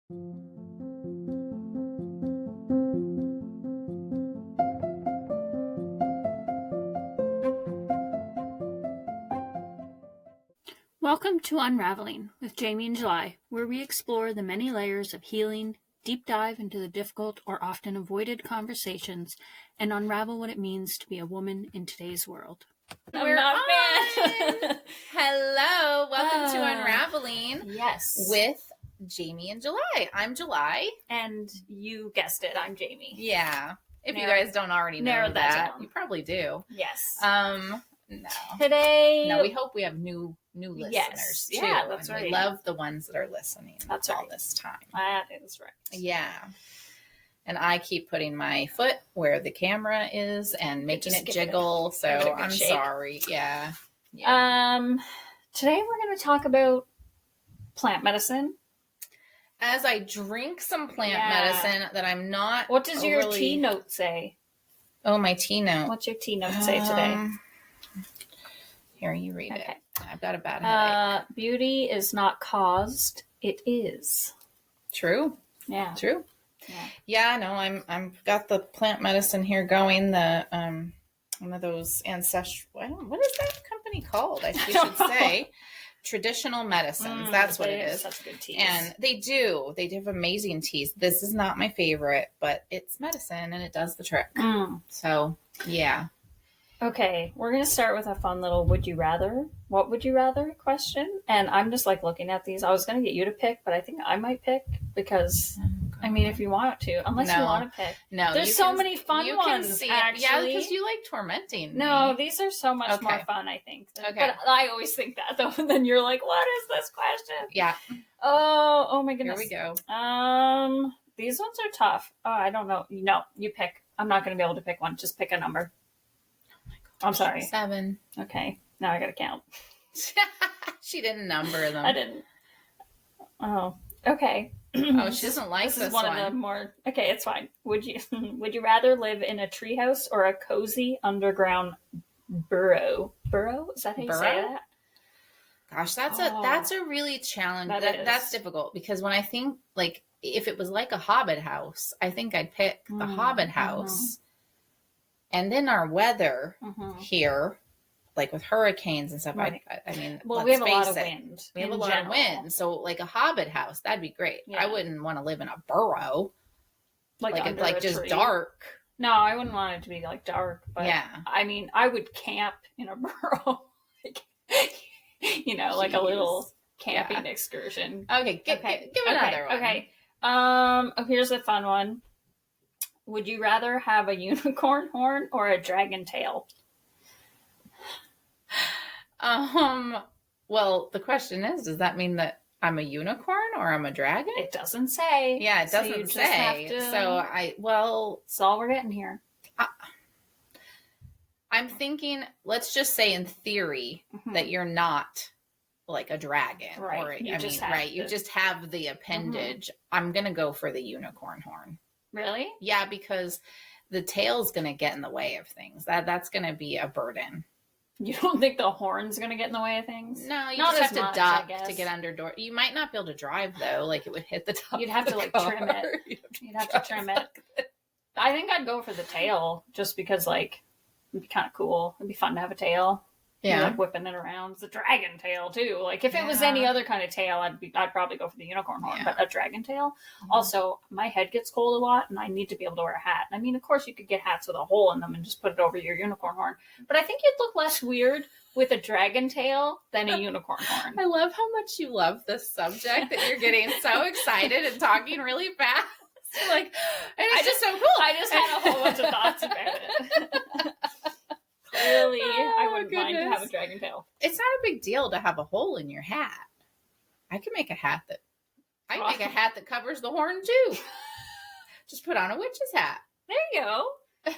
Welcome to Unraveling with Jamie and July, where we explore the many layers of healing, deep dive into the difficult or often avoided conversations, and unravel what it means to be a woman in today's world. We're on! Hello, welcome to Unraveling. Yes. With Jamie and July. I'm July. And you guessed it, I'm Jamie. Yeah. If you guys don't already know that, you probably do. Yes. No. Today. No, we hope we have new listeners too. Yeah, that's right. We love the ones that are listening. That's all right. this time. That is right. Yeah. And I keep putting my foot where the camera is and making it jiggle. So I'm sorry. Yeah. Today we're going to talk about plant medicine. As I drink some plant medicine that I'm not. What does your tea note say? Oh, my tea note. What's your tea note say today? Here, you read it. I've got a bad headache. Beauty is not caused, it is. True. Yeah. True. Yeah, no, I'm got the plant medicine here going. The one of those ancestral. What is that company called? I should say traditional medicines. That's what it is. Such good teas. And they do have amazing teas. This is not my favorite, but it's medicine and it does the trick. So yeah. Okay, we're going to start with a fun little would you rather? What would you rather question? And I'm just like looking at these. I was going to get you to pick, but I think I might pick because, I mean, if you want to, unless you want to pick. No, there's so many fun ones, actually. Yeah, because you like tormenting me. No, these are so much more fun, I think. Okay. But I always think that, though. And then you're like, what is this question? Yeah. Oh my goodness. Here we go. These ones are tough. Oh, I don't know. No, you pick. I'm not going to be able to pick one. Just pick a number. I'm sorry. 7. Okay. Now I got to count. She didn't number them. I didn't. Oh, okay. Oh, she doesn't like this one. Of the more. Okay, it's fine. Would you rather live in a treehouse or a cozy underground burrow? Burrow? Is that how you say that? Gosh, that's a really challenge. That's difficult because when I think like if it was like a Hobbit house, I think I'd pick the Hobbit house. And then our weather here, like with hurricanes and stuff, right. I mean, we have a lot of wind. We have a lot of wind. So like a Hobbit house, that'd be great. Yeah. I wouldn't want to live in a burrow. Like just tree. Dark. No, I wouldn't want it to be like dark. But yeah. I mean, I would camp in a burrow. Like a little camping excursion. Okay, give another one. Okay. Here's a fun one. Would you rather have a unicorn horn or a dragon tail? Well, the question is, does that mean that I'm a unicorn or I'm a dragon? It doesn't say. Yeah, it doesn't say. That's all we're getting here. I'm thinking, let's just say in theory that you're not like a dragon. Right. You just have the appendage. I'm going to go for the unicorn horn. Really? Yeah, because the tail's going to get in the way of things. That's going to be a burden. You don't think the horn's going to get in the way of things? No, you just have to duck to get under door. You might not be able to drive, though. Like, it would hit the top. You'd have to, trim it. You'd have to trim it. I think I'd go for the tail just because, it'd be kind of cool. It'd be fun to have a tail. Yeah, whipping it around. It's a dragon tail too. Like if it was any other kind of tail, I'd probably go for the unicorn horn. But a dragon tail. Also, my head gets cold a lot, and I need to be able to wear a hat. I mean, of course, you could get hats with a hole in them and just put it over your unicorn horn. But I think you'd look less weird with a dragon tail than a unicorn horn. I love how much you love this subject that you're getting so excited and talking really fast. And it's just so cool. I just had a whole bunch of thoughts about it. Clearly, I wouldn't mind to have a dragon tail. It's not a big deal to have a hole in your hat. I can make a hat that covers the horn too. Just put on a witch's hat. There you go.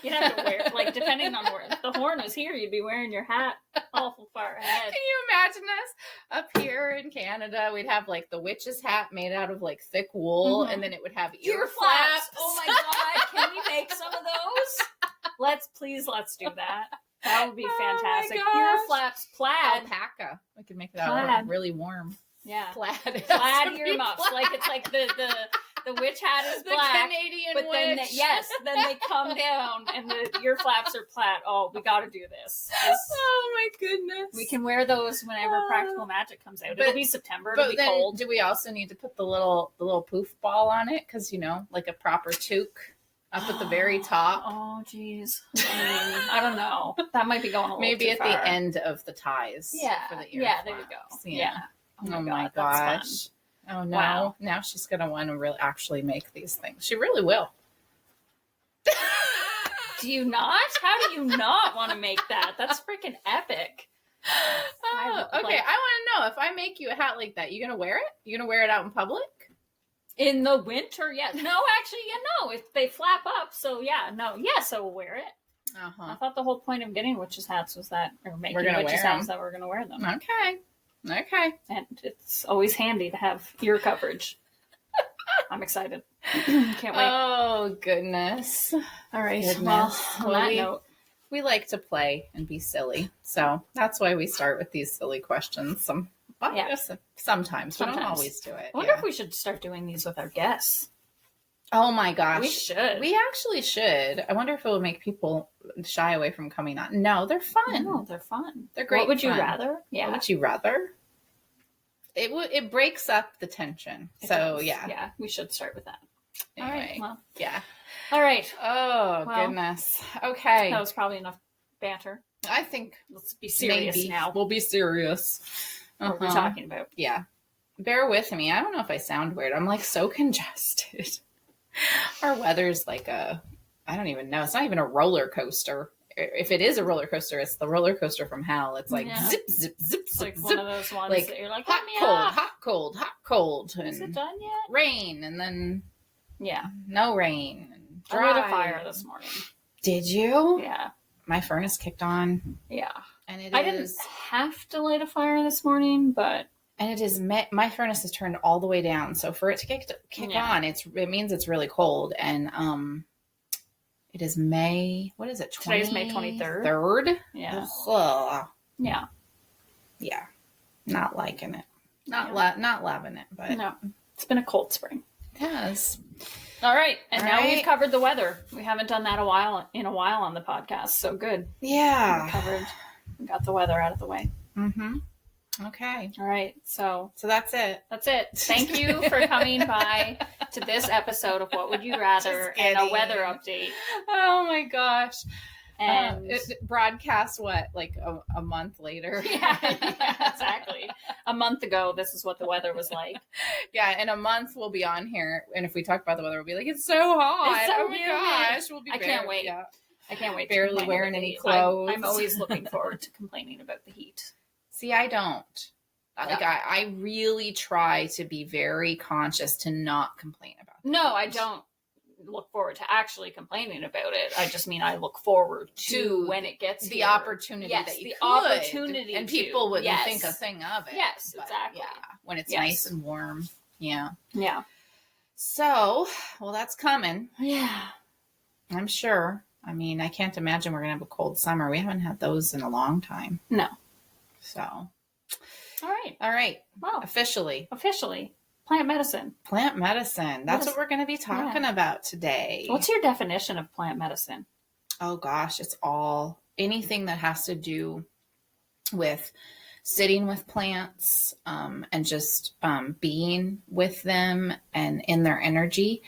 You'd have to wear, depending on where the horn was here, you'd be wearing your hat awful far ahead. Can you imagine us up here in Canada? We'd have the witch's hat made out of thick wool, and then it would have ear flaps. Oh my God! Can we make some of those? Let's do that. That would be fantastic. Ear flaps, plaid. Alpaca. We could make that really warm. Yeah. Plaid earmuffs. Like it's like the witch hat is black. The Canadian but witch. Then they come down and the ear flaps are plaid. Oh, we got to do this. Oh my goodness. We can wear those whenever Practical Magic comes out. It'll be September. It'll be cold. Do we also need to put the little poof ball on it? Because, like a proper toque up at the very top. Oh, geez. I don't know. That might be going a little maybe too at far. the end of the ties. Yeah. For the ear there flaps. you go. Yeah. Oh my gosh. Oh no. Wow. Now she's going to want to really actually make these things. She really will. Do you not? How do you not want to make that? That's freaking epic. Oh, okay. I want to know, if I make you a hat like that, you going to wear it? You going to wear it out in public? In the winter, yeah. No, actually, no. If they flap up, so yeah, no. Yes, I will wear it. Uh-huh. I thought the whole point of getting witches' hats was that, or making witches' hats, that we're going to wear them. Okay. And it's always handy to have ear coverage. I'm excited. Can't wait. Oh, goodness. All right. Well, on that note, we like to play and be silly. So that's why we start with these silly questions. Sometimes. We don't always do it. I wonder if we should start doing these with our guests. Oh my gosh. We should. We actually should. I wonder if it will make people shy away from coming on. No, they're fun. No, they're fun. They're great. What would you rather? Yeah. What would you rather? It breaks up the tension. Yeah, we should start with that. Anyway, all right. Well, yeah. All right. Oh, goodness. Okay. That was probably enough banter. I think let's be serious now. We'll be serious. What we're talking about. Yeah. Bear with me. I don't know if I sound weird. I'm like so congested. Our weather's like I don't even know. It's not even a roller coaster. If it is a roller coaster, it's the roller coaster from hell. It's like zip, zip, zip, it's zip, like zip. One of those ones like that you're like, hot, cold, hot, cold, hot, cold. Is it done yet? Rain, and then no rain. And dry. I lit a fire this morning. Did you? Yeah. My furnace kicked on. Yeah. And I didn't have to light a fire this morning, but and it is my furnace is turned all the way down. So for it to kick on, it means it's really cold. And it is May. What is it? Today's May 23rd. Third. Yeah. Ugh. Yeah. Yeah. Not liking it. Not loving it. But no, it's been a cold spring. It has. All right, and now we've covered the weather. We haven't done that in a while on the podcast. So good. Yeah. We got the weather out of the way. Mm-hmm. Okay. All right. So that's it. That's it. Thank you for coming by to this episode of What Would You Rather and a weather update. Oh my gosh. And it broadcast like a month later. Yeah, exactly. A month ago, this is what the weather was like. Yeah, in a month we'll be on here, and if we talk about the weather, we'll be like, it's so hot. It's so oh my humid. gosh, we'll be. I can't wait. Yeah. I can't wait. Barely wearing any clothes. I'm always looking forward to complaining about the heat. See, I don't. Like I really try to be very conscious to not complain about it. No, I don't look forward to actually complaining about it. I just mean I look forward to when it gets the opportunity that you could. Opportunity and people wouldn't yes. think a thing of it. Yes, exactly. Yeah, when it's nice and warm. Yeah. Yeah. So, well, that's coming. Yeah. I'm sure. I mean, I can't imagine we're going to have a cold summer. We haven't had those in a long time. No. So. All right. Well, officially. Plant medicine. Plant medicine. That's what we're going to be talking about today. What's your definition of plant medicine? Oh, gosh. It's all anything that has to do with sitting with plants and just being with them and in their energy.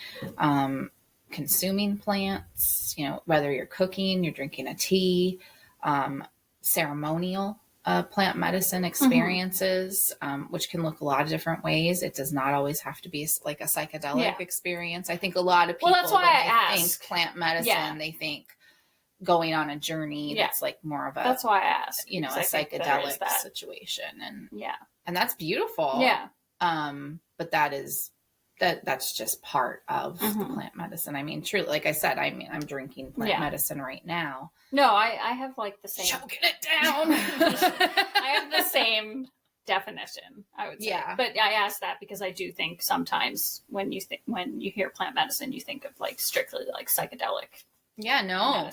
Consuming plants, whether you're cooking, you're drinking a tea, ceremonial plant medicine experiences, which can look a lot of different ways. It does not always have to be like a psychedelic experience. I think a lot of people, that's why I think plant medicine, they think going on a journey that's like more of a, that's why I asked, a psychedelic situation. And that's beautiful. Yeah. But that's just part of the plant medicine. I mean, truly, like I said, I'm drinking plant medicine right now. No, I have like the same. Choking it down. I have the same definition, I would say. Yeah. But I ask that because I do think sometimes when you hear plant medicine, you think of like strictly like psychedelic Yeah, no.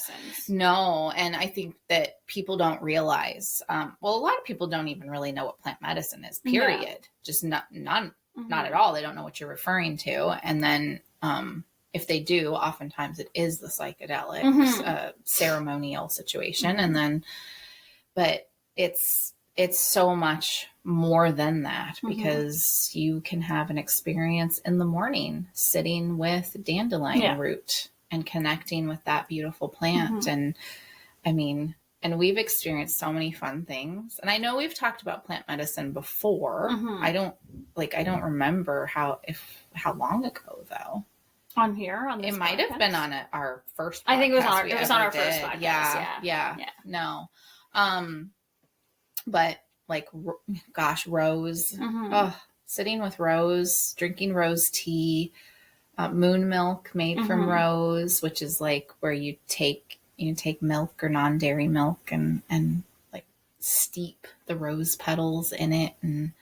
And I think that people don't realize, a lot of people don't even really know what plant medicine is, period. Yeah. Just not at all. They don't know what you're referring to. And then, if they do, oftentimes it is the psychedelics, ceremonial situation. And then, but it's so much more than that, because you can have an experience in the morning sitting with dandelion root and connecting with that beautiful plant. And I mean, and we've experienced so many fun things. And I know we've talked about plant medicine before. I don't remember how long ago though. On here, on this it might have been on our first podcast. I think it was on our first podcast. Yeah. No. But like, gosh, rose, sitting with rose, drinking rose tea, moon milk made from rose, which is like where you take milk or non-dairy milk and like steep the rose petals in it. And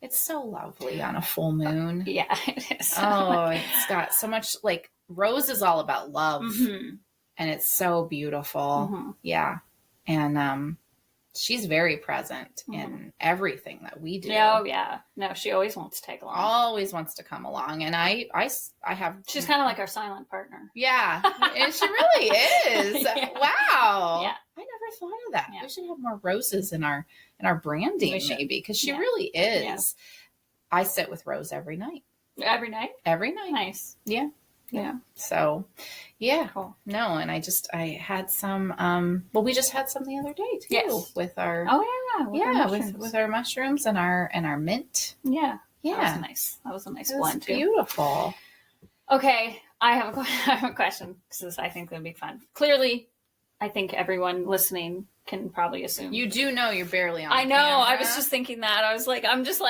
it's so lovely on a full moon. Yeah, it is. Oh, it's got so much, like, rose is all about love, and it's so beautiful. Yeah. And she's very present in everything that we do. Oh, yeah. No, she always wants to tag along. Always wants to come along. And I have... She's kind of like our silent partner. Yeah. And she really is. Yeah. Wow. Yeah. I never thought of that. Yeah. We should have more roses in our branding, maybe, because she really is. Yeah. I sit with Rose every night. Every night? Every night. Nice. Yeah. Yeah. So, yeah. Cool. No, and I had some, we just had some the other day too. Yes. With our, with our mushrooms and our mint. Yeah. Yeah. That was a nice blend too. Beautiful. Okay. I have a question, because I think it would be fun. Clearly, I think everyone listening can probably assume. You do know you're barely on I know. camera. I was just thinking that. I was like, I'm just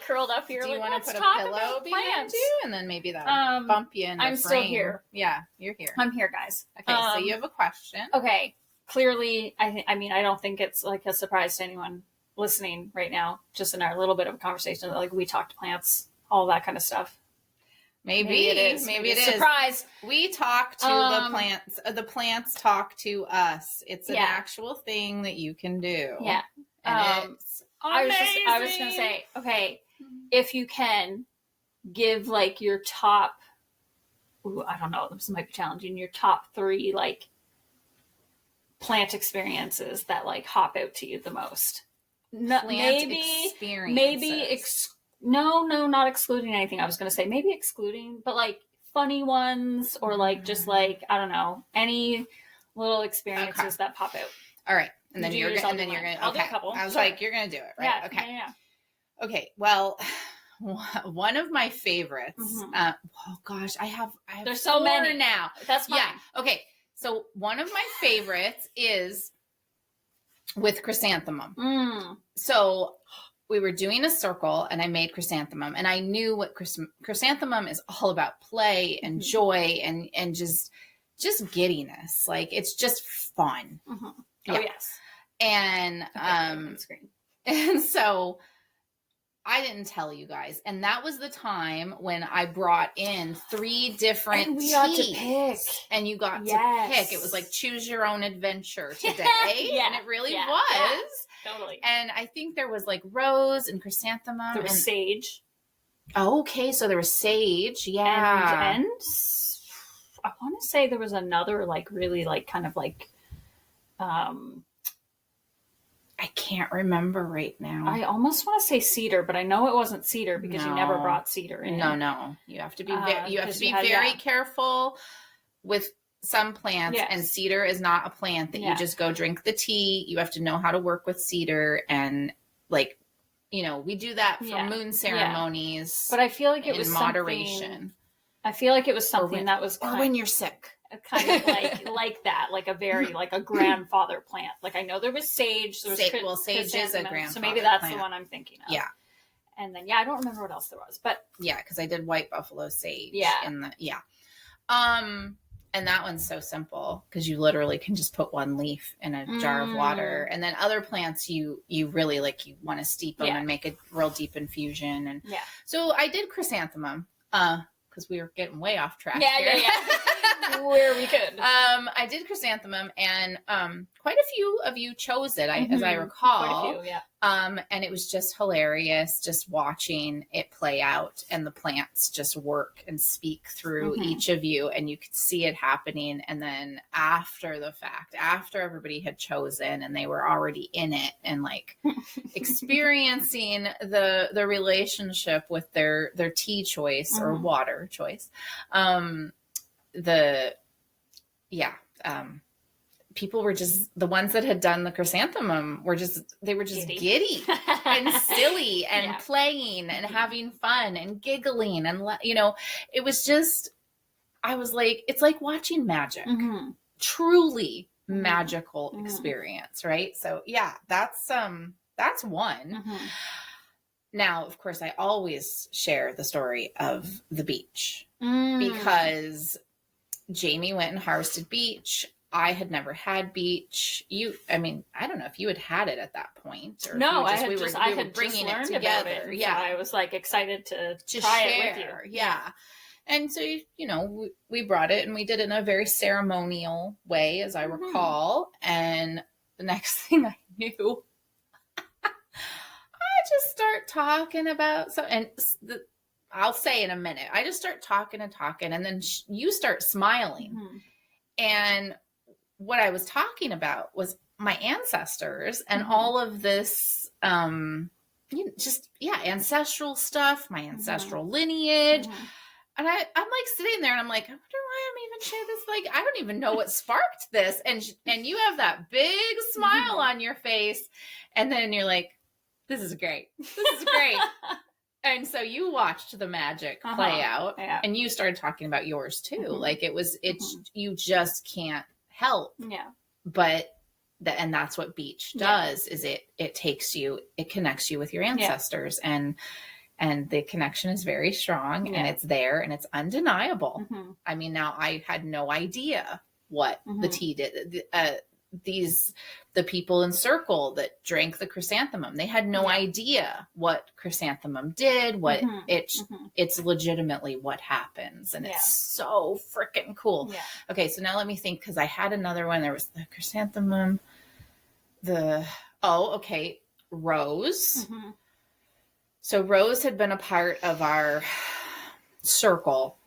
curled up here. Do you like, want to put a pillow behind you? And then maybe that'll bump you in the frame. still here. Yeah, you're here. I'm here, guys. Okay, so you have a question. Okay. Clearly, I don't think it's like a surprise to anyone listening right now, just in our little bit of a conversation, like we talked plants, all that kind of stuff. Maybe it is. Maybe it is. Surprise. We talk to the plants. The plants talk to us. It's an actual thing that you can do. Yeah. And it's amazing. I was going to say, okay, if you can give like your top, I don't know, this might be challenging, your top 3 like plant experiences that like hop out to you the most. No, not excluding anything. I was going to say maybe excluding, but like funny ones, or like just like, I don't know, any little experiences that pop out. All right. And then you're going to, I'll do a couple. I was like, you're going to do it, right? Yeah, okay. Yeah. Okay. Well, one of my favorites, oh gosh, I have there's so many now. That's fine. Yeah. Okay. So one of my favorites is with chrysanthemum. So we were doing a circle and I made chrysanthemum, and I knew what chrysanthemum is all about: play and joy and just giddiness. Like, it's just fun. Oh yeah. Yes. And, and so I didn't tell you guys. And that was the time when I brought in 3 different and we teas. got to pick. And you got to pick. It was like choose your own adventure today. And it really was. Yeah. Totally. And I think there was like rose and chrysanthemum. There was sage. Oh, okay. So there was sage. Yeah. And I want to say there was another like really like kind of like I can't remember right now. I almost want to say cedar, but I know it wasn't cedar because you never brought cedar in. No. You have to be very careful with some plants, and cedar is not a plant that you just go drink the tea. You have to know how to work with cedar, and like, we do that for moon ceremonies. But I feel like it was moderation. I feel like it was something that was when you're sick. Kind of like that, like a very like a grandfather plant. Like, I know there was sage. There was sage is a grandfather. So maybe that's plant. the one I'm thinking of. Yeah. And then I don't remember what else there was, but because I did white buffalo sage. Yeah. And that one's so simple because you literally can just put 1 leaf in a jar of water, and then other plants you really like, you want to steep them and make a real deep infusion. And so I did chrysanthemum because we were getting way off track. Yeah. where we could. I did chrysanthemum, and quite a few of you chose it, as I recall. Quite a few, yeah. And it was just hilarious just watching it play out, and the plants just work and speak through each of you, and you could see it happening. And then after the fact, after everybody had chosen and they were already in it and like experiencing the relationship with their tea choice or water choice, people were just, the ones that had done the chrysanthemum were just giddy and silly and playing and having fun and giggling. And, it was just, I was like, it's like watching magic, truly magical experience. Right. So yeah, that's one. Now, of course, I always share the story of the beach because Jamie went and harvested beach. I had never had beach. I don't know if you had it at that point. Or no, I had bringing it together. About it. Yeah, so I was like excited to try it with you. Yeah. And so, we brought it and we did it in a very ceremonial way, as I recall. And the next thing I knew, I just start talking about I'll say in a minute. I just start talking, and then you start smiling. And what I was talking about was my ancestors and all of this, ancestral stuff, my ancestral lineage. And I'm like sitting there and I'm like, I wonder why I'm even sharing this. Like, I don't even know what sparked this. And you have that big smile on your face. And then you're like, this is great. This is great. And so you watched the magic play out and you started talking about yours too. Like you just can't help. Yeah. But and that's what beach does is it takes you, it connects you with your ancestors and the connection is very strong and it's there and it's undeniable. I mean, now I had no idea what the tea did. The people in circle that drank the chrysanthemum, they had no idea what chrysanthemum did, what it's legitimately what happens. And it's so freaking cool. Yeah. Okay. So now let me think, cause I had another one. There was the chrysanthemum, rose. So Rose had been a part of our circle.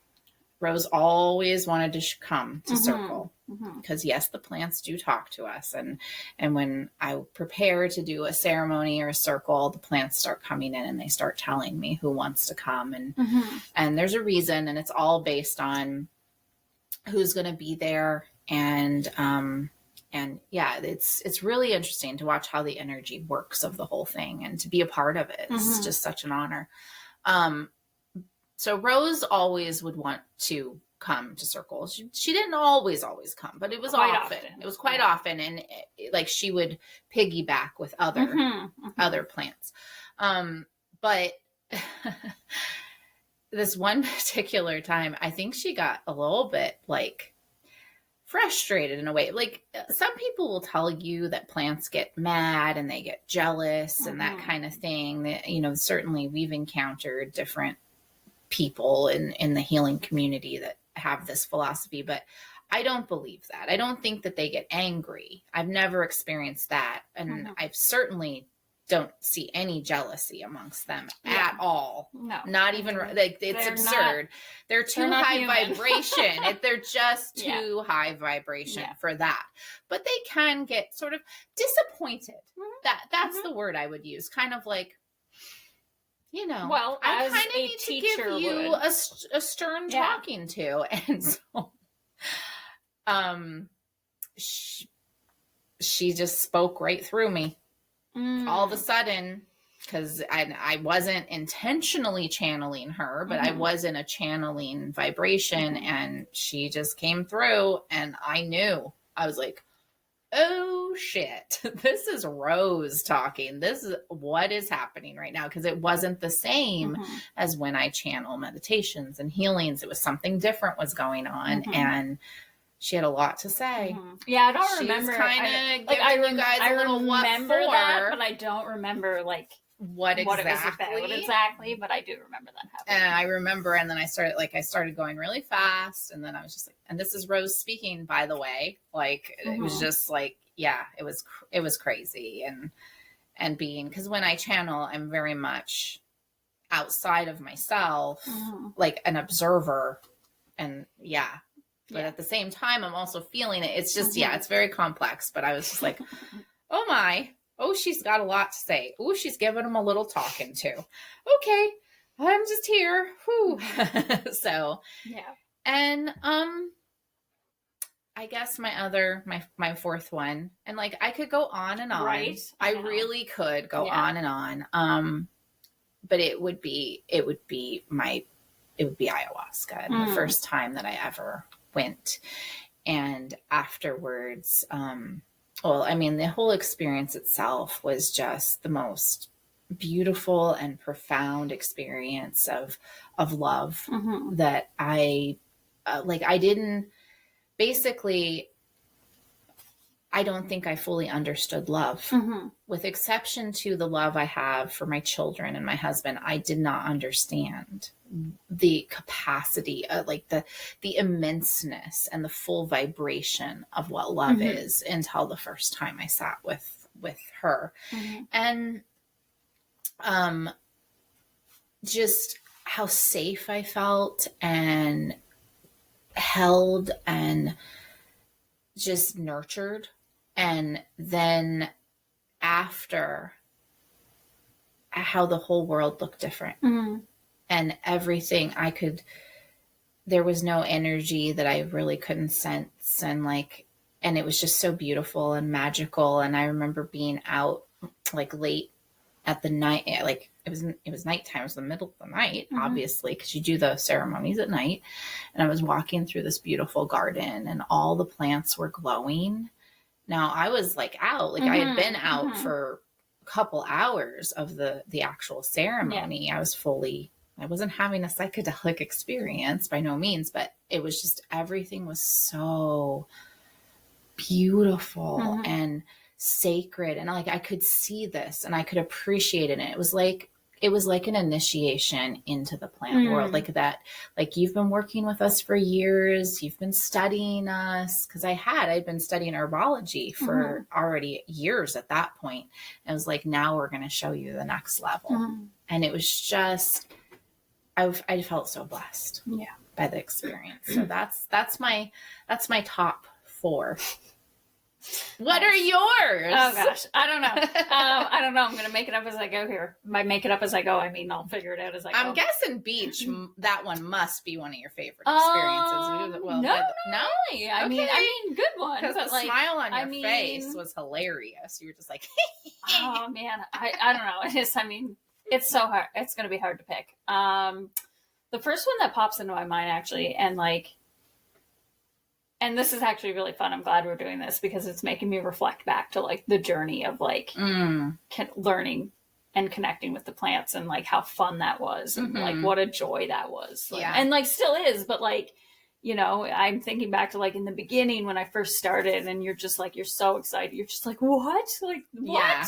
Rose always wanted to come to circle because yes, the plants do talk to us. And when I prepare to do a ceremony or a circle, the plants start coming in and they start telling me who wants to come. And there's a reason, and it's all based on who's going to be there. And yeah, it's really interesting to watch how the energy works of the whole thing and to be a part of it. It's just such an honor. So Rose always would want to come to circles. She didn't always come, but it was quite often. It was quite often. And like she would piggyback with other plants. But this one particular time, I think she got a little bit like frustrated in a way. Like some people will tell you that plants get mad and they get jealous and that kind of thing. That, certainly we've encountered different people in the healing community that have this philosophy, but I don't believe that. I don't think that they get angry. I've never experienced that. And I certainly don't see any jealousy amongst them at all. No, not even like it's absurd. They're too high vibration. They're just too high vibration for that. But they can get sort of disappointed. That's the word I would use. Kind of like, well, I kind of need to give you a stern talking to. And so she just spoke right through me all of a sudden, because I wasn't intentionally channeling her, but I was in a channeling vibration and she just came through and I knew. I was like, oh shit, this is Rose talking. This is what is happening right now. Because it wasn't the same as when I channel meditations and healings. It was something different was going on. And she had a lot to say. Yeah, I don't remember. Kind of giving you guys a little what for. That, but I don't remember like what it was about exactly, but I do remember that happening. And I remember, and then I started going really fast, and then I was just like, and this is Rose speaking, by the way. Like, it was just like, yeah, it was crazy. And being, because when I channel, I'm very much outside of myself, like an observer, and but at the same time, I'm also feeling it. It's just, it's very complex, but I was just like, oh my, oh, she's got a lot to say. Oh, she's giving him a little talking to. Okay, I'm just here. Whew. So, and I guess my fourth one, and like I could go on and on. Right. I really could go on and on. But it would be ayahuasca, and the first time that I ever went, and afterwards, the whole experience itself was just the most beautiful and profound experience of love that I don't think I fully understood love. With exception to the love I have for my children and my husband, I did not understand the capacity, like the immenseness and the full vibration of what love is until the first time I sat with her. And just how safe I felt and held and just nurtured. And then after, how the whole world looked different. And everything there was no energy that I really couldn't sense. And it was just so beautiful and magical. And I remember being out like late at the night, like it was nighttime. It was the middle of the night, obviously, because you do the ceremonies at night. And I was walking through this beautiful garden, and all the plants were glowing. Now I was like out, like I had been out for a couple hours of the actual ceremony. I wasn't having a psychedelic experience by no means, but it was just, everything was so beautiful and sacred. And like, I could see this and I could appreciate it. And it was like an initiation into the plant world, like that, like you've been working with us for years. You've been studying us. Cause I'd been studying herbology for already years at that point. And it was like, now we're going to show you the next level. And it was just, I felt so blessed by the experience. So that's my top 4. What are yours? Oh gosh, I don't know. I don't know. I'm gonna make it up as I go here. By make it up as I go, I mean I'll figure it out as I go. I'm guessing beach. That one must be one of your favorite experiences. Well, no. Really. I mean, good one. Because the smile on your face was hilarious. You were just like, oh man, I don't know. It is. I mean, it's so hard. It's gonna be hard to pick. The first one that pops into my mind actually, and this is actually really fun. I'm glad we're doing this because it's making me reflect back to like the journey of like learning and connecting with the plants and like how fun that was and like what a joy that was. Like, and like still is, but like, you know, I'm thinking back to like in the beginning when I first started and you're just like, you're so excited. You're just like, what? Like, what? Yeah.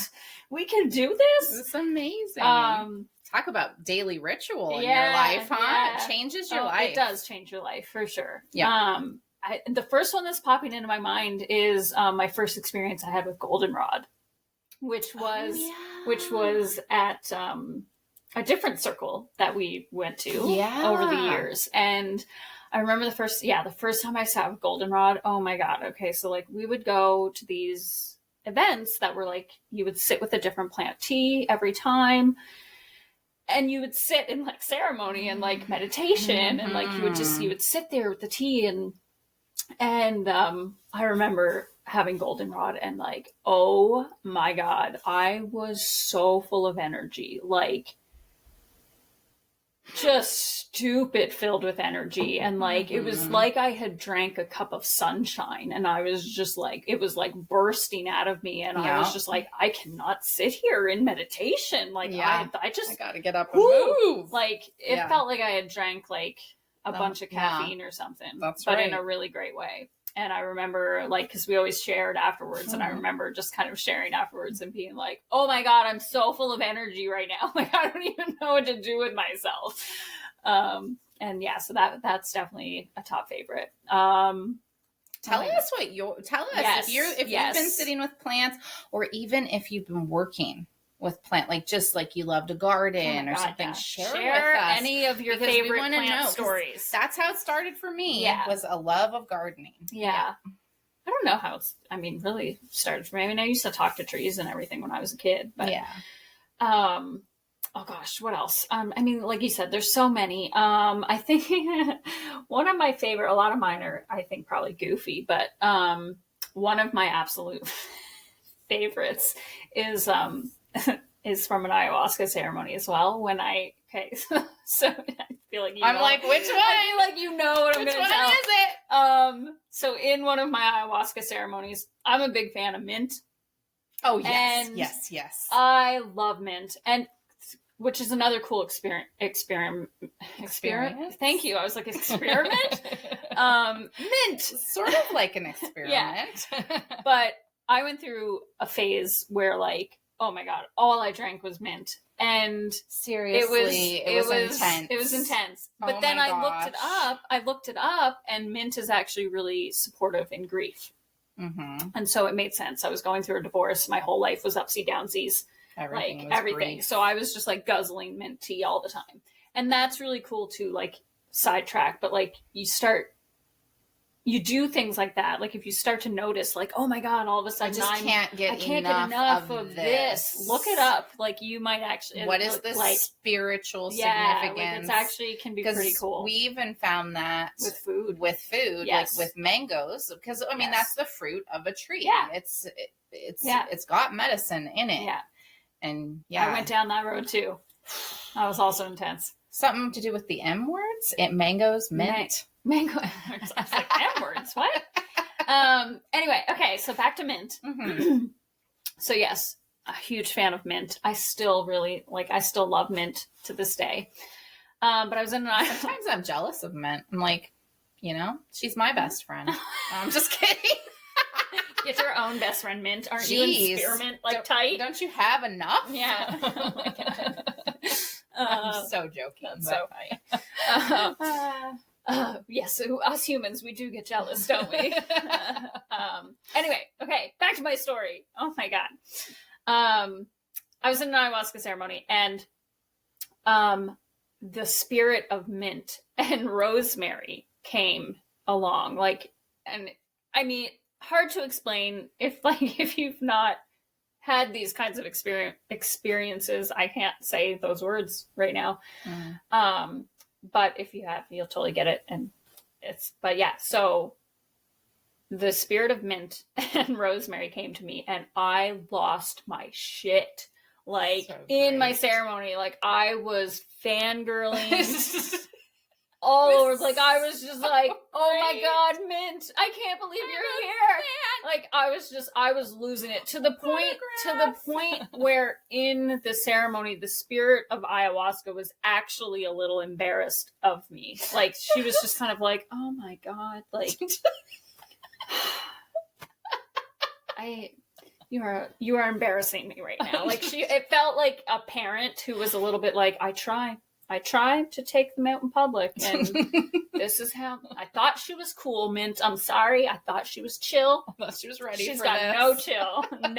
We can do this? It's amazing. Talk about daily ritual in your life, huh? Yeah. It changes your life. It does change your life for sure. Yeah. The first one that's popping into my mind is my first experience I had with goldenrod, which was at a different circle that we went to over the years. And I remember the first time I sat with goldenrod. Oh my God. Okay. So like we would go to these events that were like, you would sit with a different plant tea every time. And you would sit in like ceremony and like meditation and like you would sit there with the tea and I remember having goldenrod and like, oh my God, I was so full of energy, like just stupid filled with energy. And like, it was like I had drank a cup of sunshine and I was just like, it was like bursting out of me. And I was just like, I cannot sit here in meditation. Like I gotta get up and move. Like it felt like I had drank like a bunch of caffeine or something, but in a really great way. And I remember like, cause we always shared afterwards, and I remember just kind of sharing afterwards and being like, oh my God, I'm so full of energy right now. Like, I don't even know what to do with myself. And yeah, so that's definitely a top favorite. Tell us if you've been sitting with plants, or even if you've been working with plant, like just like you love to garden or something. Share with us any of your favorite plant stories. That's how it started for me. Yeah. Was a love of gardening. Yeah. I don't know how it's, really started for me. I mean, I used to talk to trees and everything when I was a kid, but oh gosh, what else? Like you said, there's so many. I think one of my favorite, a lot of mine are, I think, probably goofy, but one of my absolute favorites is from an ayahuasca ceremony as well. So I feel like I'm like, which one? I feel like you know what I'm going to tell. Which one is it? So in one of my ayahuasca ceremonies, I'm a big fan of mint. Oh yes, yes. I love mint, and which is another cool experiment. Thank you. I was like, experiment? Mint. Sort of like an experiment. Yeah. But I went through a phase where like, oh my God, all I drank was mint. And seriously, it was intense. It was intense. But then I looked it up, and mint is actually really supportive in grief. Mm-hmm. And so it made sense. I was going through a divorce. My whole life was upsy downsies. Everything. Grief. So I was just like guzzling mint tea all the time. And that's really cool to like sidetrack. But like you do things like that. Like if you start to notice like, oh my God, all of a sudden I can't get enough of this. Look it up. Like you might actually. What is the spiritual significance? Like it's actually can be pretty cool. We even found that with food, yes. Like with mangoes, because that's the fruit of a tree. Yeah. It's got medicine in it. Yeah. And I went down that road too. That was also intense. Something to do with the M words? Mangoes, mint. Mango M words. I was like, M words? What? Anyway, okay, so back to mint. Mm-hmm. So yes, a huge fan of mint. I still love mint to this day. But I was in sometimes I'm jealous of mint. I'm like, she's my best friend. I'm just kidding. Get your own best friend mint. Aren't you in spearmint tight? Don't you have enough? Yeah. Oh my God. I'm so joking. That's so funny. Yes, so us humans, we do get jealous, don't we? Anyway, okay, back to my story. Oh my God. I was in an ayahuasca ceremony, and the spirit of mint and rosemary came along. Hard to explain if you've not had these kinds of experiences. I can't say those words right now. But if you have, you'll totally get it. So the spirit of mint and rosemary came to me, and I lost my shit. In my ceremony, I was fangirling all over. I was just like, oh my God, mint, I can't believe you're here. I was losing it to the point where in the ceremony, the spirit of ayahuasca was actually a little embarrassed of me. She was just kind of like, oh my God, you are embarrassing me right now. It felt like a parent who was a little bit like, I tried to take them out in public, and this is how I thought she was cool, Mint. I'm sorry. I thought she was chill. I thought she was ready. She's got no chill at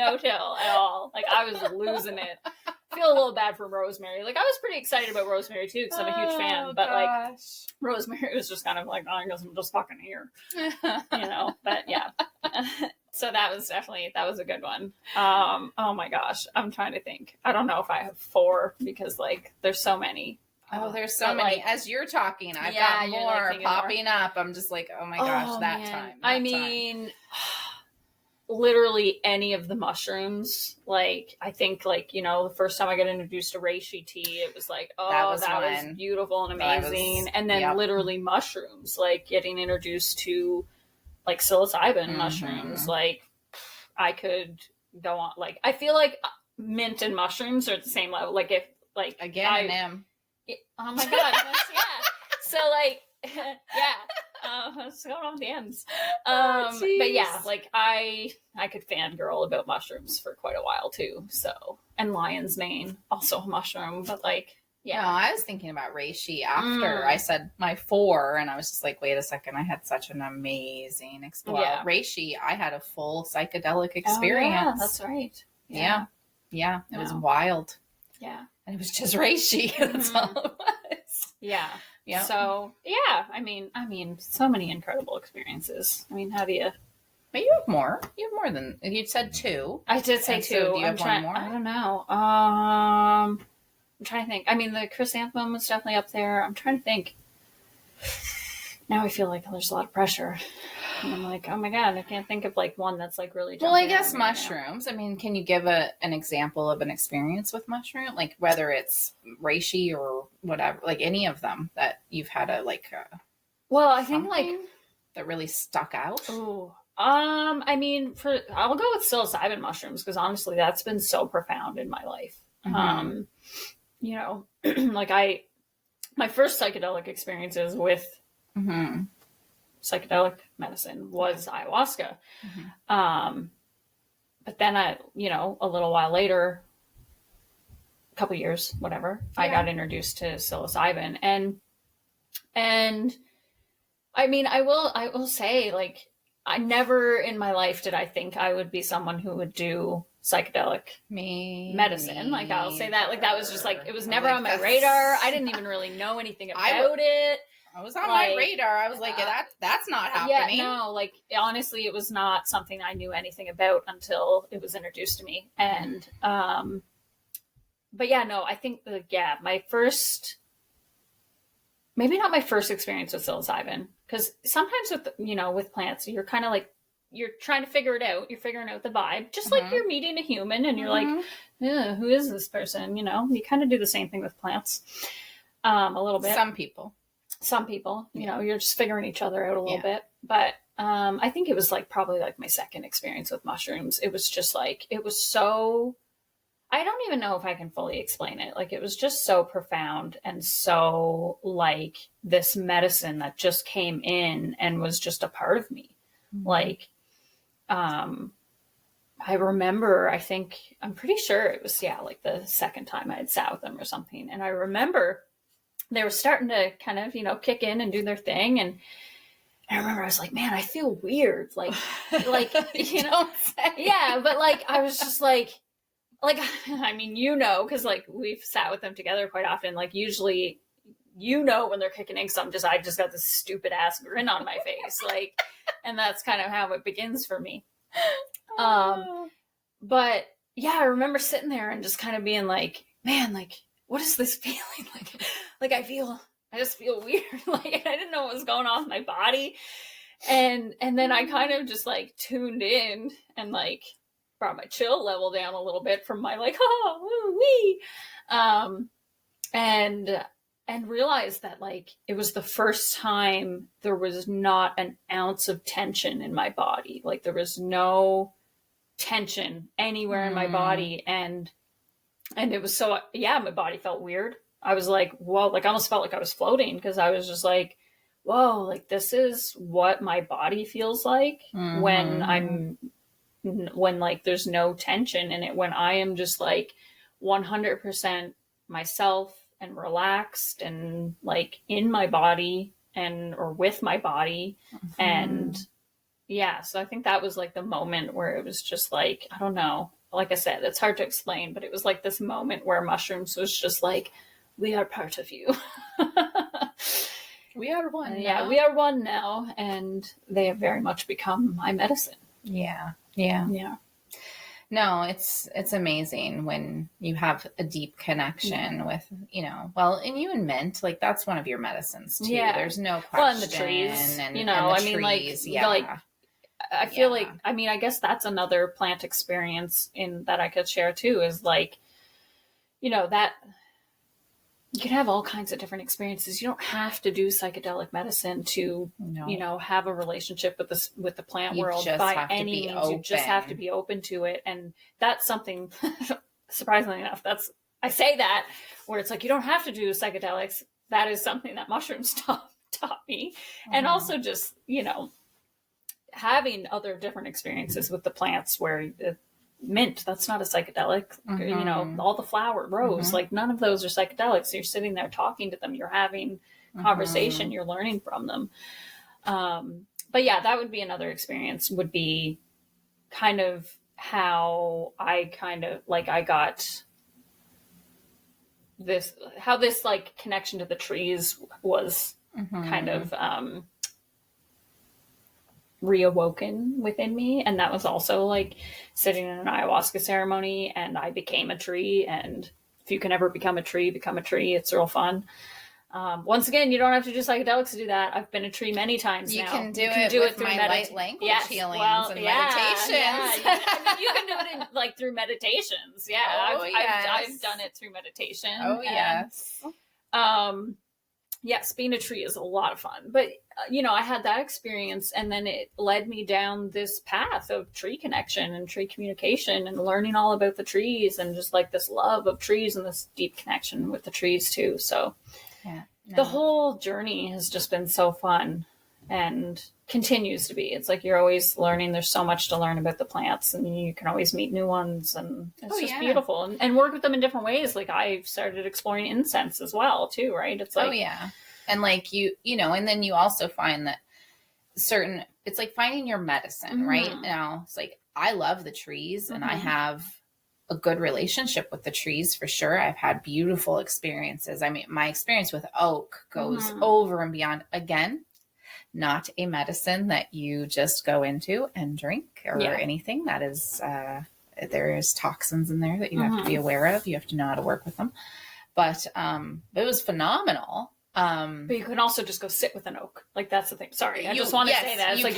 all. I was losing it. I feel a little bad for Rosemary. I was pretty excited about Rosemary too, because I'm a huge fan. But Rosemary was just kind of like, oh, I guess I'm just fucking here, But yeah. So that was a good one. Oh my gosh, I'm trying to think. I don't know if I have 4 because there's so many. Oh, there's so many. As you're talking, I've got more popping up. I'm just like, oh my gosh, time. Literally any of the mushrooms. I think the first time I got introduced to reishi tea, it was like, oh, that was beautiful and amazing. And then literally mushrooms, getting introduced to psilocybin mushrooms. I could go on. I feel like mint and mushrooms are at the same level. Oh my God. Yeah. So What's going on with the ends? But yeah, like I could fangirl about mushrooms for quite a while too. So, and lion's mane, also a mushroom, but like, yeah. No, I was thinking about reishi after I said my 4, and I was just like, wait a second, I had such an amazing experience. Well, reishi, I had a full psychedelic experience. Oh, yeah, that's right. Yeah. It was wild. Yeah. And it was just reishi. That's all it was. Yeah. Yeah. So, yeah, I mean, so many incredible experiences. I mean, how do you... But you have more. You have more than... You said 2. I did say 2. So do you have one more? I don't know. I'm trying to think. I mean, the chrysanthemum was definitely up there. I'm trying to think. Now I feel like there's a lot of pressure. And I'm like, oh my God, I can't think of like one that's like really... Well, I guess mushrooms. Right. I mean, can you give an example of an experience with mushroom? Like whether it's reishi or whatever, like any of them that you've had well, I think like... That really stuck out? Oh, I mean, I'll go with psilocybin mushrooms because honestly, that's been so profound in my life. Mm-hmm. You know, like my first psychedelic experiences with psychedelic medicine was ayahuasca. Mm-hmm. But then a little while later, a couple years, whatever, I got introduced to psilocybin and I mean, I will say like, I never in my life did I think I would be someone who would do psychedelic medicine. Like I'll say that, like that was just like, it was never on my radar. I didn't even really know anything about it. I was on my radar. I was like, that's not happening. Yeah, no, like honestly, it was not something I knew anything about until it was introduced to me. And, but yeah, no, I think my first, maybe not my first experience with psilocybin, because sometimes with plants, you're kind of like, you're trying to figure it out. You're figuring out the vibe, just like you're meeting a human and you're like, who is this person? You know, you kind of do the same thing with plants, a little bit. Some people, you know, you're just figuring each other out a little bit. But I think it was like probably like my second experience with mushrooms. It was just like, it was so, I don't even know if I can fully explain it. Like it was just so profound and so like this medicine that just came in and was just a part of me. Mm-hmm. Like, I remember, I'm pretty sure it was, like the second time I had sat with them or something. And I remember they were starting to kind of, kick in and do their thing. And I remember I was like, man, I feel weird. Like, don't say. Yeah. But like, I was just like, I mean, cause like we've sat with them together quite often. Like usually, when they're kicking in, cause I just got this stupid ass grin on my face. Like, and that's kind of how it begins for me. But yeah, I remember sitting there and just kind of being like, man, like, what is this feeling? Like I just feel weird. Like I didn't know what was going on with my body. And then I kind of just like tuned in and like brought my chill level down a little bit from my like, and realized that like, it was the first time there was not an ounce of tension in my body. Like there was no tension anywhere in my body. And it was so, my body felt weird. I was like, whoa, like I almost felt like I was floating because I was just like, whoa, like this is what my body feels like when like there's no tension in it, when I am just like 100% myself and relaxed and like in my body or with my body. And so I think that was like the moment where it was just like, I don't know, like I said, it's hard to explain, but it was like this moment where mushrooms was just like, we are part of you. We are one. We are one now. And they have very much become my medicine. Yeah. No, it's amazing when you have a deep connection with, and you and mint, like that's one of your medicines too. Yeah. There's no question. Well, and the trees, and I mean, like, I feel like, I mean, I guess that's another plant experience that I could share too, is like, that you can have all kinds of different experiences. You don't have to do psychedelic medicine to, have a relationship with the plant world by any means. You just have to be open to it. And that's something, surprisingly enough, I say that where it's like, you don't have to do psychedelics. That is something that mushrooms taught taught me. And also just, having other different experiences with the plants where mint, that's not a psychedelic, all the flower, rose, like none of those are psychedelics. So you're sitting there talking to them, you're having conversation, you're learning from them. But yeah, that would be another experience, would be kind of how I got this, how this like connection to the trees was kind of reawoken within me. And that was also like sitting in an ayahuasca ceremony, and I became a tree. And if you can ever become a tree, it's real fun. Once again, you don't have to do psychedelics to do that. I've been a tree many times now. You can do it through my light language healings and meditations. Yeah. You can do it through meditations. Yeah, I've done it through meditation. Oh, yes. Yes, being a tree is a lot of fun. But, I had that experience, and then it led me down this path of tree connection and tree communication and learning all about the trees, and just like this love of trees and this deep connection with the trees too. So the whole journey has just been so fun, and continues to be. It's like you're always learning. There's so much to learn about the plants, and you can always meet new ones, and it's just beautiful, and work with them in different ways. Like I've started exploring incense as well too, right? It's like, and like and then you also find that it's like finding your medicine, right? Now it's like, I love the trees, and I have a good relationship with the trees for sure. I've had beautiful experiences. I mean, my experience with oak goes over and beyond. Again, not a medicine that you just go into and drink or anything. That is, there's toxins in there that you have to be aware of. You have to know how to work with them. But it was phenomenal. But you can also just go sit with an oak. Like, that's the thing. Sorry, I just want to say that. It's like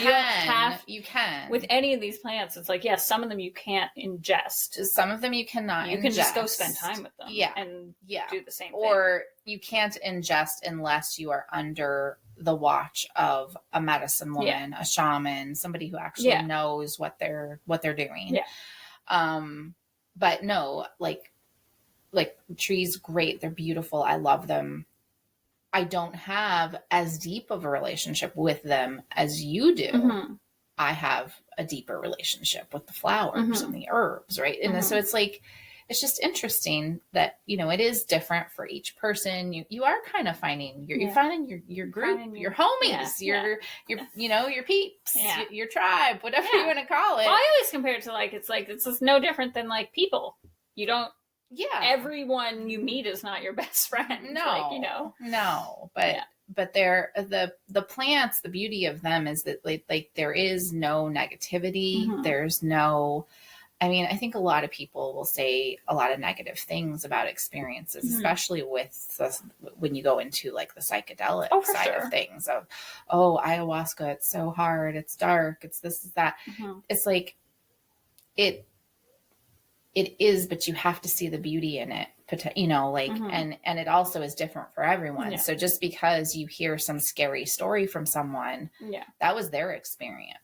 you can. With any of these plants, it's like, some of them you can't ingest. Some of them you cannot ingest. You can just go spend time with them. And do the same thing. Or you can't ingest unless you are under the watch of a medicine woman, a shaman, somebody who actually knows what they're doing. But no, like trees, great. They're beautiful. I love them. I don't have as deep of a relationship with them as you do. I have a deeper relationship with the flowers and the herbs, right? And so it's like, it's just interesting that, it is different for each person. You are kind of finding you're finding your group, your homies, your peeps, your tribe, whatever you want to call it. Well, I always compare it to it's just no different than like people. You don't, everyone you meet is not your best friend. No, but they're the plants. The beauty of them is that like there is no negativity. There's no. I mean, I think a lot of people will say a lot of negative things about experiences, especially when you go into like the psychedelic side of things. Of ayahuasca, it's so hard, it's dark, it's this, it's that. It's like it is, but you have to see the beauty in it, and it also is different for everyone. So just because you hear some scary story from someone, that was their experience.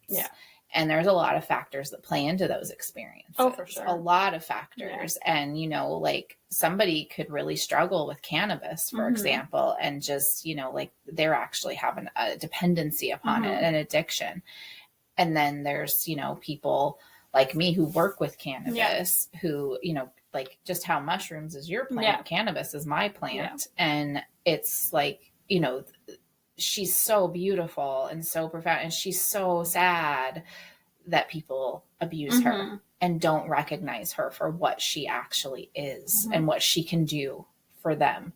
And there's a lot of factors that play into those experiences. Oh, for sure. A lot of factors. And, like somebody could really struggle with cannabis, for example, and just, they're actually having a dependency upon it, an addiction. And then there's, people like me who work with cannabis who, like just how mushrooms is your plant, cannabis is my plant. And it's like, she's so beautiful and so profound, and she's so sad that people abuse her and don't recognize her for what she actually is and what she can do for them.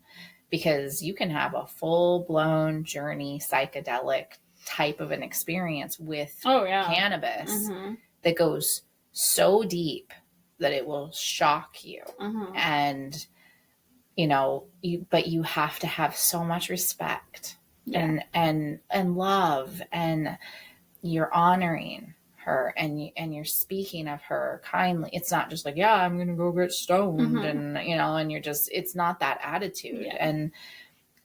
Because you can have a full-blown journey, psychedelic type of an experience with cannabis that goes so deep that it will shock you. And, but you have to have so much respect and love, and you're honoring her, and you're speaking of her kindly. It's not just like, I'm going to go get stoned and, and you're just, it's not that attitude. And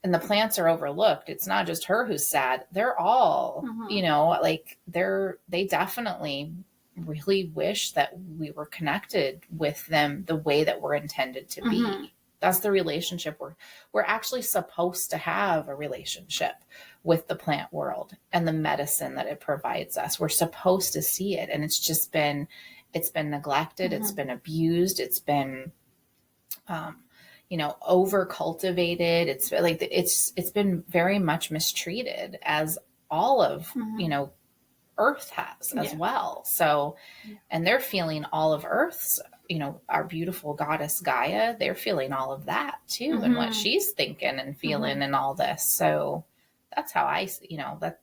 the plants are overlooked. It's not just her who's sad. They're all, like they definitely really wish that we were connected with them the way that we're intended to be. That's the relationship we're actually supposed to have, a relationship with the plant world and the medicine that it provides us. We're supposed to see it. And it's been neglected. It's been abused. It's been, over cultivated. It's been very much mistreated, as all of, Earth has as well. So, and they're feeling all of Earth's, our beautiful goddess Gaia, they're feeling all of that too, and what she's thinking and feeling and all this. So that's how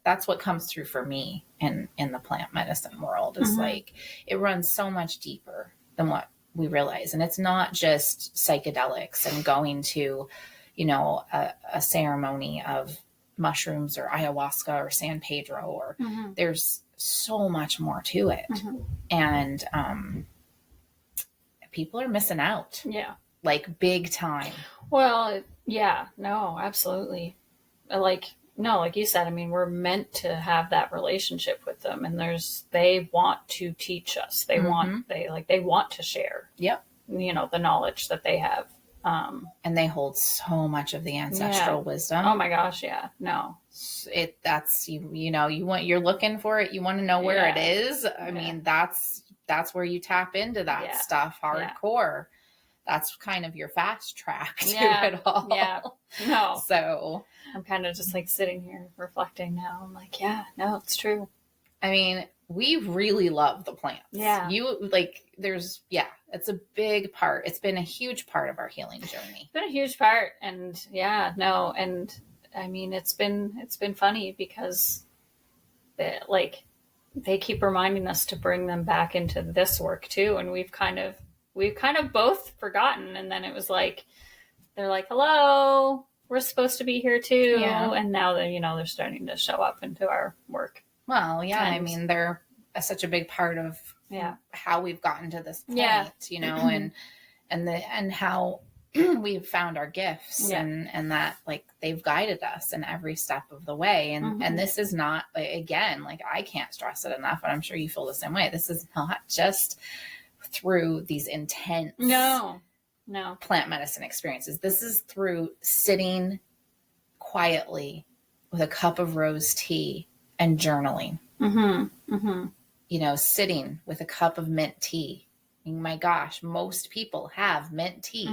that's what comes through for me in the plant medicine world, is like, it runs so much deeper than what we realize. And it's not just psychedelics and going to, a ceremony of mushrooms or ayahuasca or San Pedro, or there's so much more to it. And people are missing out. Yeah. Like, big time. Well, yeah, no, absolutely. Like you said, I mean, we're meant to have that relationship with them, and they want to teach us. They want to share. Yep. The knowledge that they have. And they hold so much of the ancestral wisdom. Oh my gosh. Yeah. No. You're looking for it. You want to know where it is. I mean, that's where you tap into that stuff hardcore. That's kind of your fast track to it all. Yeah. No. So I'm kind of just like sitting here reflecting now. I'm like, yeah, no, it's true. I mean, we really love the plants. Yeah. It's a big part. It's been a huge part of our healing journey. It's been a huge part. And and I mean, it's been funny because they keep reminding us to bring them back into this work too. And we've kind of both forgotten. And then it was like, they're like, hello, we're supposed to be here too. Yeah. And now they're starting to show up into our work. Well, yeah. I mean, they're such a big part of how we've gotten to this point, and how we've found our gifts and that, like, they've guided us in every step of the way. And this is not, again, like, I can't stress it enough, and I'm sure you feel the same way. This is not just through these intense plant medicine experiences. This is through sitting quietly with a cup of rose tea and journaling. Sitting with a cup of mint tea. I mean, my gosh, most people have mint tea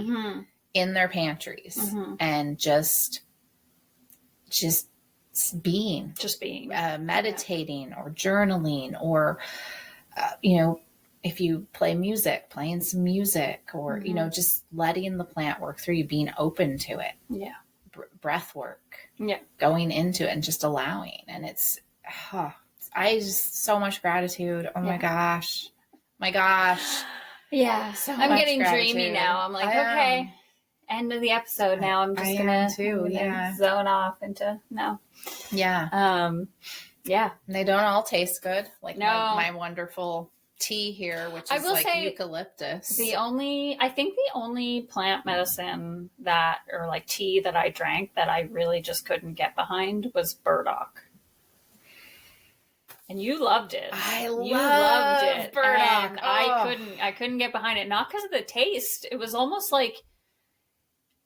in their pantries, and just being, meditating or journaling, or, if you play music, playing some music, or, just letting the plant work through you, being open to it. Yeah. Breath work. Yeah. Going into it and just allowing. And it's, so much gratitude. Oh my gosh. Yeah. So I'm getting dreamy now. I'm like, okay, end of the episode now. I'm just gonna zone off into no. Yeah. Yeah. They don't all taste good. Like my wonderful tea here, which is like eucalyptus. I think the only plant medicine or like tea that I drank that I really just couldn't get behind was burdock. And you loved it. You loved it. Burdock. And I couldn't get behind it. Not because of the taste. It was almost like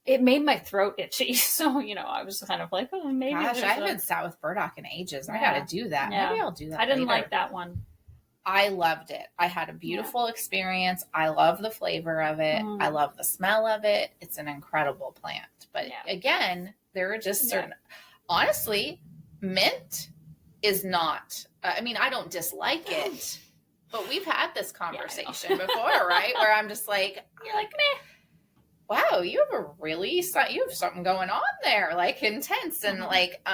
it made my throat itchy. So, I was kind of like, oh, maybe. Gosh, I haven't sat with burdock in ages. I got to do that. Yeah. Maybe I'll do that. I didn't like that one. I loved it. I had a beautiful experience. I love the flavor of it. I love the smell of it. It's an incredible plant. But again, there are just certain, honestly, mint is not, I don't dislike it, but we've had this conversation before, right? Where I'm just like, you're like, meh. Wow, you have something going on there, like intense. And like,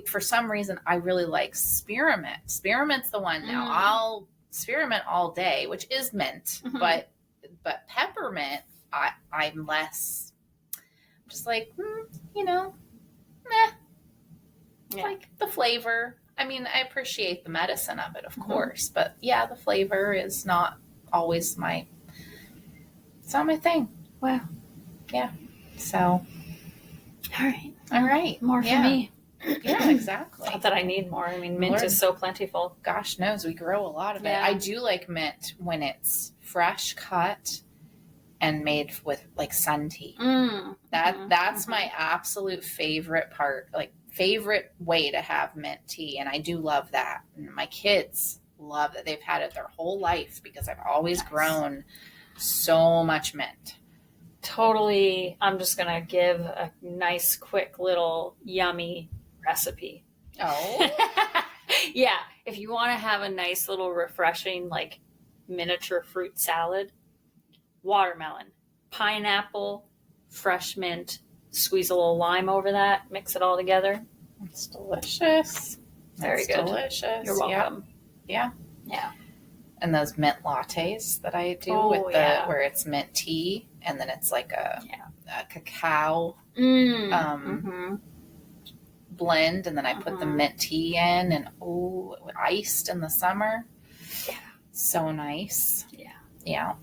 for some reason, I really like spearmint. Spearmint's the one. Now I'll spearmint all day, which is mint, but peppermint, I'm less, I'm just like, meh. Yeah. Like the flavor. I appreciate the medicine of it, of course, but the flavor is not always it's not my thing. Wow. Yeah. So. All right. More for me. Yeah, exactly. Not that I need more. Mint is so plentiful. Gosh knows we grow a lot of it. I do like mint when it's fresh cut and made with like sun tea. That's my absolute favorite part, like favorite way to have mint tea. And I do love that. And my kids love that. They've had it their whole life because I've always grown so much mint. Totally. I'm just going to give a nice, quick little yummy recipe. Oh. Yeah. If you want to have a nice little refreshing, like miniature fruit salad, watermelon, pineapple, fresh mint, squeeze a little lime over that, mix it all together. It's delicious. Very good. Delicious. You're welcome. Yeah. Yeah. And those mint lattes that I do where it's mint tea and then it's like a cacao blend, and then I put the mint tea in, and iced in the summer. Yeah. So nice. Yeah. Yeah.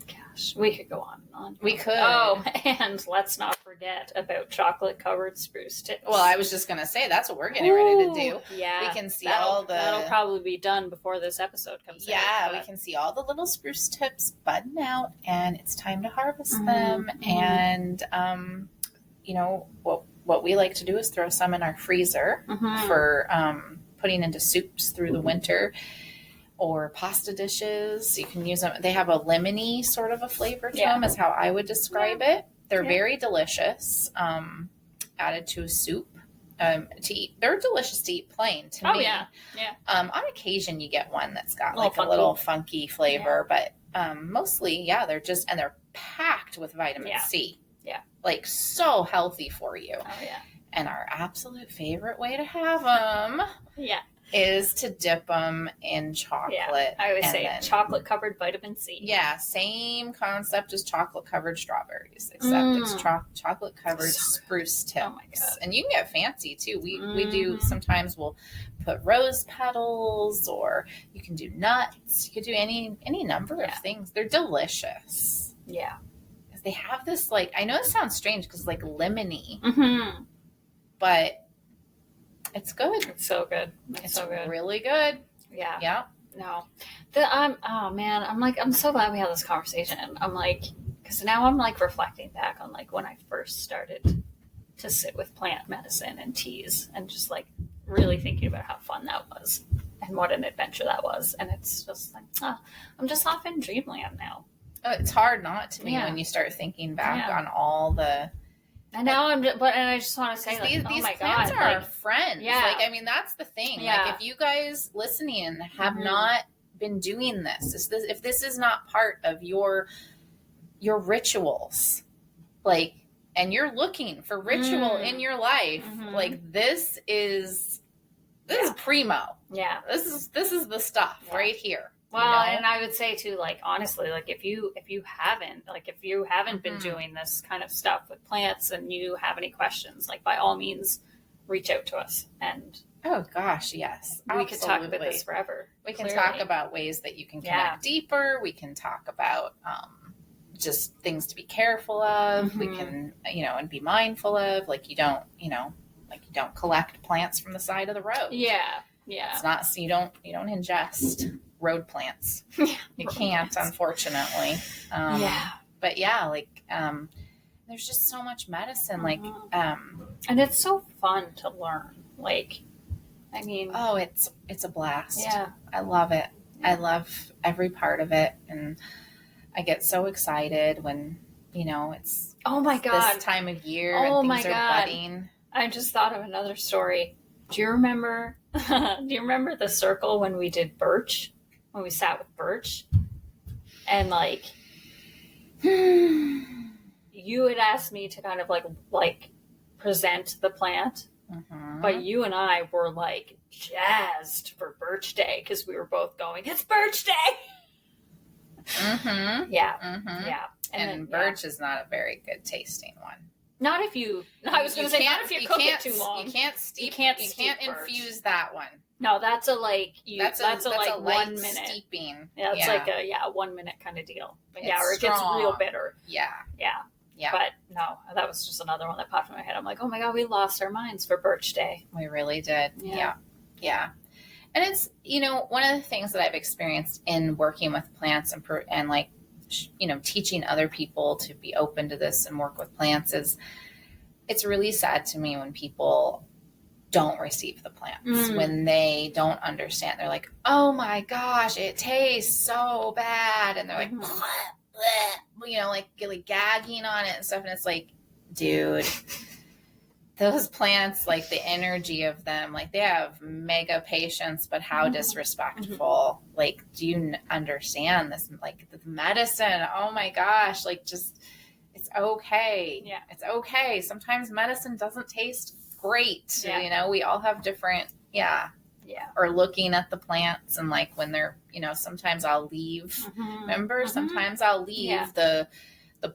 Gosh, we could go on and on. We could. Oh, and let's not forget about chocolate covered spruce tips. Well, I was just going to say that's what we're getting ready to do. Yeah. We can see that'll probably be done before this episode comes out. Yeah, we can see all the little spruce tips budding out, and it's time to harvest them. And you know, what we like to do is throw some in our freezer for putting into soups through the winter or pasta dishes. You can use them. They have a lemony sort of a flavor to them is how I would describe it. They're very delicious, added to a soup to eat. They're delicious to eat plain to me. Yeah. On occasion you get one that's got like a little funky flavor, but mostly, they're just, and they're packed with vitamin C. Yeah. Like so healthy for you. Oh, yeah. And our absolute favorite way to have them is to dip them in chocolate. Yeah. I always say chocolate covered vitamin C. Yeah. Same concept as chocolate covered strawberries, except it's chocolate covered spruce tips. Oh my God. And you can get fancy too. We do, sometimes we'll put rose petals, or you can do nuts. You could do any number of things. They're delicious. Yeah. They have this, like, I know it sounds strange because like lemony, but it's good. It's so good. It's so good. Really good. Yeah. Yeah. No. Oh man, I'm so glad we had this conversation. I'm like, because now I'm like reflecting back on like when I first started to sit with plant medicine and teas, and just like really thinking about how fun that was and what an adventure that was. And it's just like, I'm just off in dreamland now. Oh, it's hard not to be when you start thinking back on all the. And now and I just want to say, like, these oh my plants God, are like, our friends. Yeah. Like, I mean, that's the thing. Yeah. Like, if you guys listening have not been doing this, if this is not part of your rituals, like, and you're looking for ritual in your life, like this is primo. Yeah. This is the stuff right here. Well, and I would say too, like, honestly, like if you haven't been doing this kind of stuff with plants and you have any questions, like by all means, reach out to us. And oh gosh, yes, we could talk about this forever. We can talk about ways that you can connect deeper. We can talk about just things to be careful of. We can, and be mindful of, like you don't collect plants from the side of the road. Yeah. Yeah. It's not, so you don't ingest road plants. You can't, unfortunately. But there's just so much medicine, like, and it's so fun to learn. Like, I mean, it's a blast. Yeah. I love it. I love every part of it. And I get so excited when, it's oh my God, this time of year and things are budding. I just thought of another story. Do you remember the circle when we did birch? When we sat with birch? And like you had asked me to kind of like present the plant. But you and I were like jazzed for Birch Day because we were both going, it's Birch Day. Yeah. Yeah. And birch is not a very good tasting one. Not if you. I was going to say not if you cook it too long. You can't infuse that one. No, that's a that's a 1 minute steeping. Yeah, it's like a 1 minute kind of deal. But or it gets real bitter. Yeah. But no, that was just another one that popped in my head. I'm like, oh my God, we lost our minds for Birch Day. We really did. Yeah. And it's, one of the things that I've experienced in working with plants and like teaching other people to be open to this and work with plants it's really sad to me when people don't receive the plants, when they don't understand. They're like, oh my gosh, it tastes so bad. And they're like, bleh, bleh, like gagging on it and stuff. And it's like, dude, those plants, like the energy of them, like they have mega patience, but how disrespectful. Like, do you understand this? Like the medicine, oh my gosh, like just, it's okay. Yeah. It's okay. Sometimes medicine doesn't taste great. Yeah. We all have different, or looking at the plants and like when they're, sometimes I'll leave, remember, sometimes I'll leave the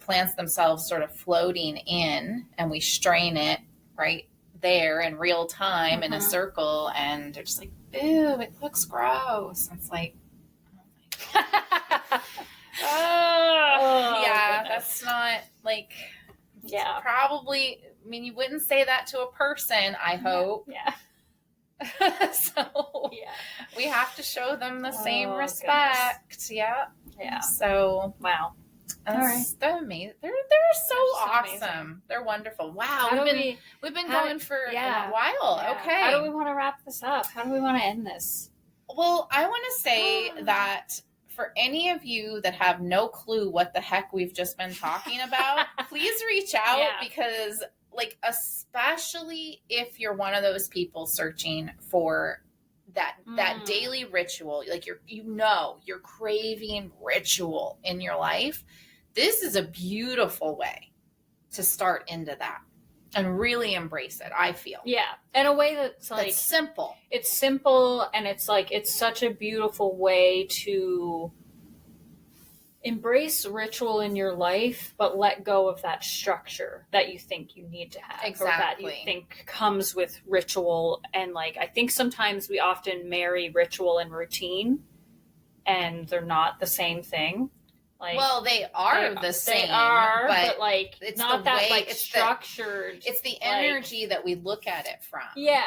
plants themselves sort of floating in and we strain it right there in real time in a circle and they're just like, ew, it looks gross. It's like, oh my God. Goodness. That's not like, probably, I mean, you wouldn't say that to a person, I hope. Yeah. So we have to show them the same respect. Goodness. Yeah. So wow. They're amazing. They're so awesome. Amazing. They're wonderful. Wow. We've been going for a while. Yeah. Okay. How do we want to wrap this up? How do we want to end this? Well, I want to say that for any of you that have no clue what the heck we've just been talking about, please reach out because like, especially if you're one of those people searching for that daily ritual, like you're craving ritual in your life. This is a beautiful way to start into that and really embrace it, I feel. Yeah. In a way that's simple. It's simple and it's like, it's such a beautiful way to embrace ritual in your life, but let go of that structure that you think you need to have. Exactly. Or that you think comes with ritual. And like, I think sometimes we often marry ritual and routine and they're not the same thing. Like, well, they are the same. They are, but like, it's not that like it's structured. It's the energy that we look at it from. Yeah.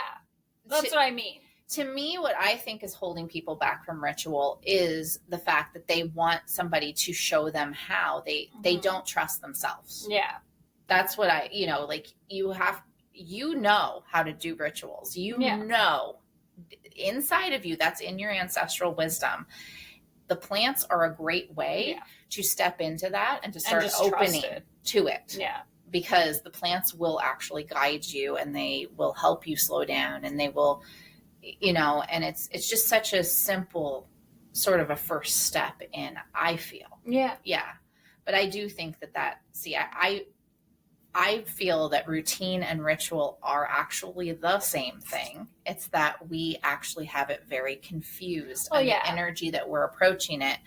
That's what I mean. To me, what I think is holding people back from ritual is the fact that they want somebody to show them how. They don't trust themselves. Yeah. That's what like you know how to do rituals. You know inside of you, that's in your ancestral wisdom. The plants are a great way to step into that and to start opening to it. Yeah. Because the plants will actually guide you and they will help you slow down and they will, and it's just such a simple sort of a first step in, I feel. Yeah. Yeah. But I do think I feel that routine and ritual are actually the same thing. It's that we actually have it very confused on the energy that we're approaching it,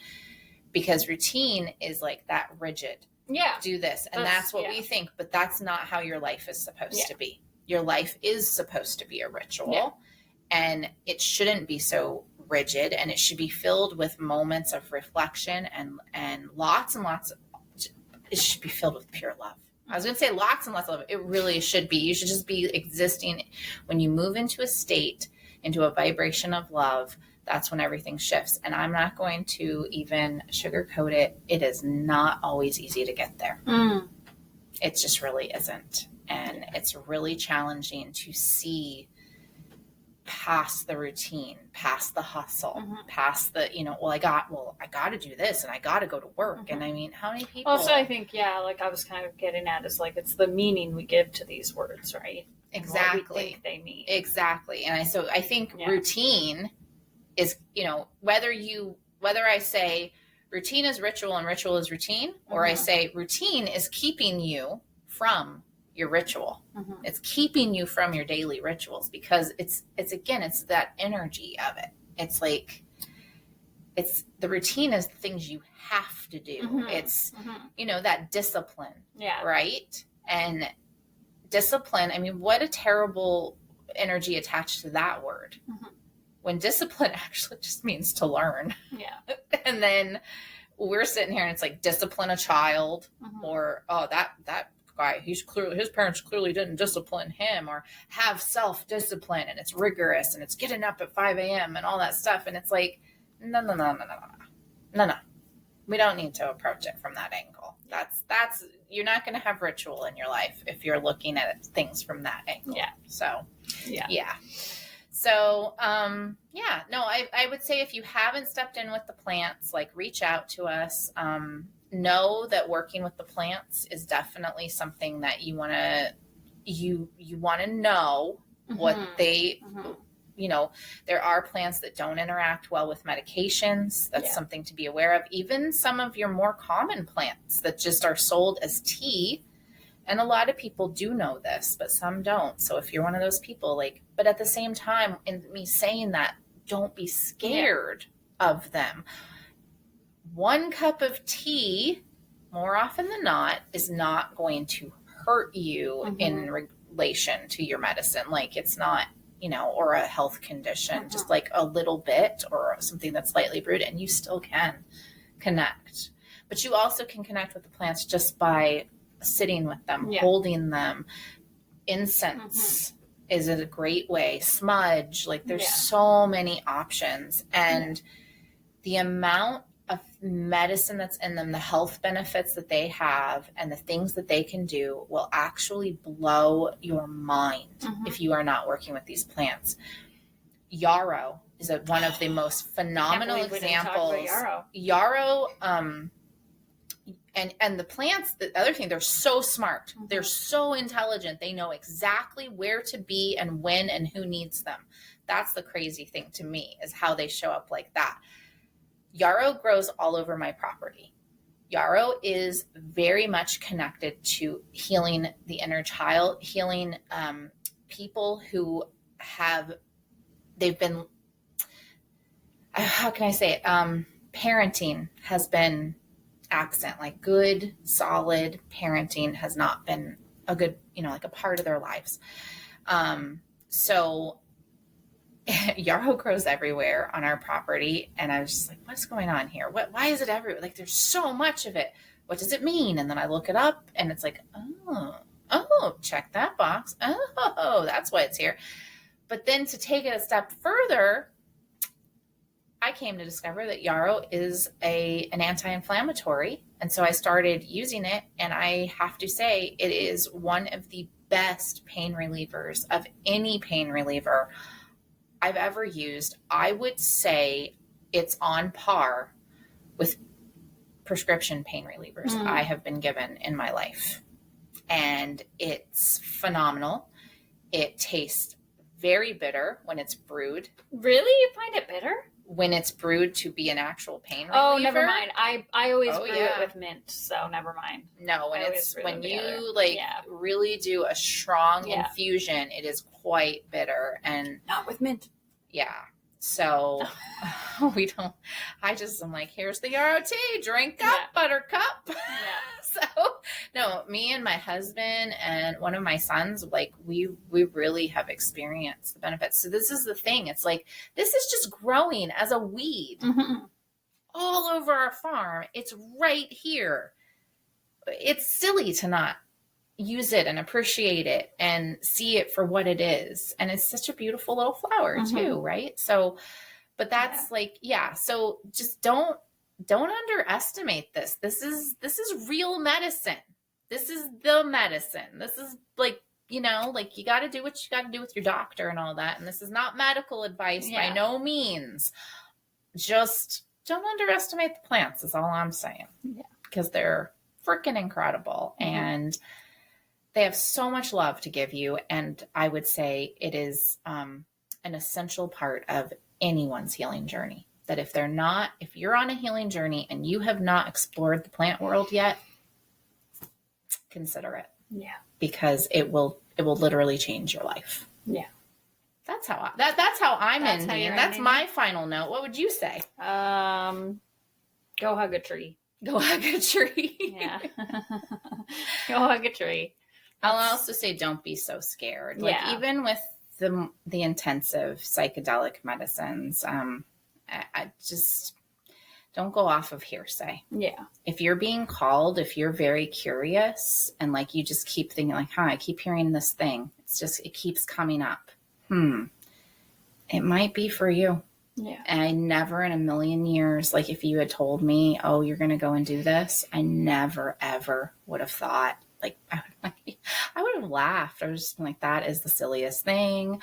because routine is like that rigid. Yeah. Do this. And that's what we think, but that's not how your life is supposed to be. Your life is supposed to be a ritual and it shouldn't be so rigid, and it should be filled with moments of reflection and lots of, it should be filled with pure love. I was going to say lots and lots of love. It really should be. You should just be existing. When you move into a state, into a vibration of love, that's when everything shifts. And I'm not going to even sugarcoat it. It is not always easy to get there. It just really isn't. And it's really challenging to see past the routine, past the hustle, past the, I got to do this and I got to go to work. And I mean, how many people? Also, I think, like I was kind of getting at is like, it's the meaning we give to these words, right? Exactly. What we think they mean. Exactly. And I think routine is, whether I say routine is ritual and ritual is routine, or I say routine is keeping you from your ritual. It's keeping you from your daily rituals, because it's that energy of it. It's like, it's the routine is the things you have to do. It's, that discipline, right? And discipline, I mean, what a terrible energy attached to that word. When discipline actually just means to learn. Yeah. And then we're sitting here and it's like discipline a child, or, that guy, his parents clearly didn't discipline him, or have self-discipline, and it's rigorous and it's getting up at 5 a.m. and all that stuff. And it's like, no. We don't need to approach it from that angle. That's you're not going to have ritual in your life if you're looking at things from that angle. Yeah. So, yeah. So, no, I would say if you haven't stepped in with the plants, like reach out to us. Know that working with the plants is definitely something that you want to know what they, there are plants that don't interact well with medications. That's something to be aware of. Even some of your more common plants that just are sold as tea. And a lot of people do know this, but some don't. So if you're one of those people, but at the same time, in me saying that, don't be scared of them. 1 cup of tea, more often than not, is not going to hurt you in relation to your medicine. It's not, or a health condition, just a little bit or something that's slightly brewed, and you still can connect. But you also can connect with the plants just by sitting with them, holding them. Incense is a great way. Smudge, there's so many options, and the amount of medicine that's in them, the health benefits that they have, and the things that they can do will actually blow your mind if you are not working with these plants. Yarrow is one of the most phenomenal examples. Yarrow, and the plants, the other thing, they're so smart. They're so intelligent. They know exactly where to be and when and who needs them. That's the crazy thing to me, is how they show up like that. Yarrow grows all over my property. Yarrow is very much connected to healing the inner child, healing people who they've been, how can I say it? Parenting has been absent. Good, solid parenting has not been a good, a part of their lives. So yarrow grows everywhere on our property. And I was just like, what's going on here? Why is it everywhere? There's so much of it. What does it mean? And then I look it up and it's like, oh, check that box. Oh, that's why it's here. But then to take it a step further, I came to discover that yarrow is an anti-inflammatory. And so I started using it, and I have to say it is one of the best pain relievers of any pain reliever I've ever used. I would say it's on par with prescription pain relievers I have been given in my life. And it's phenomenal. It tastes very bitter when it's brewed. Really? You find it bitter? When it's brewed to be an actual pain reliever. Oh, never mind. I always brew it with mint, so never mind. No, when you really do a strong infusion, it is quite bitter, and not with mint. Yeah. So I'm like, here's the yarrow tea, drink up, buttercup. Yeah. So no, me and my husband and one of my sons, we really have experienced the benefits. So this is the thing. It's this is just growing as a weed all over our farm. It's right here. It's silly to not use it and appreciate it and see it for what it is. And it's such a beautiful little flower too, right? So, but that's so just don't underestimate this. This is real medicine. This is the medicine. This is you got to do what you got to do with your doctor and all that. And this is not medical advice by no means. Just don't underestimate the plants is all I'm saying. Yeah. Because they're freaking incredible. And they have so much love to give you. And I would say it is an essential part of anyone's healing journey. That if you're on a healing journey and you have not explored the plant world yet, consider it. Yeah. Because it will literally change your life. Yeah. That's how I'm ending. That's my final note. What would you say? Go hug a tree. Go hug a tree. Yeah. Go hug a tree. I'll also say don't be so scared. Even with the intensive psychedelic medicines, I just don't go off of hearsay. Yeah. If you're being called, if you're very curious and you just keep thinking I keep hearing this thing. It keeps coming up. It might be for you. Yeah. And I never in a million years, like if you had told me, oh, you're going to go and do this, I never, ever would have thought, like, I would have laughed. I was just like, that is the silliest thing.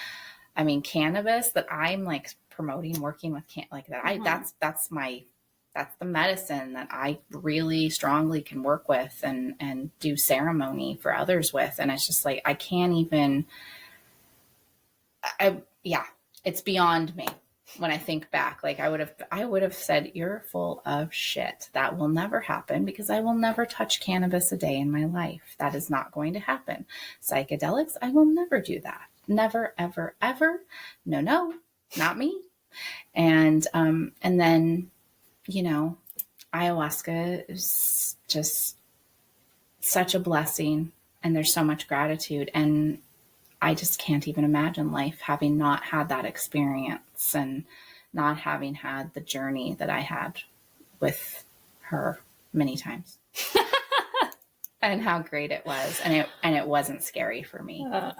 I mean, cannabis that I'm like promoting, working with, like that. That's the medicine that I really strongly can work with and do ceremony for others with. And it's just like, I can't even, it's beyond me. When I think back, like I would have said, you're full of shit. That will never happen because I will never touch cannabis a day in my life. That is not going to happen. Psychedelics, I will never do that. Never, ever, ever. No, not me. And then, you know, ayahuasca is just such a blessing and there's so much gratitude. And I just can't even imagine life having not had that experience and not having had the journey that I had with her many times and how great it was. And it wasn't scary for me. It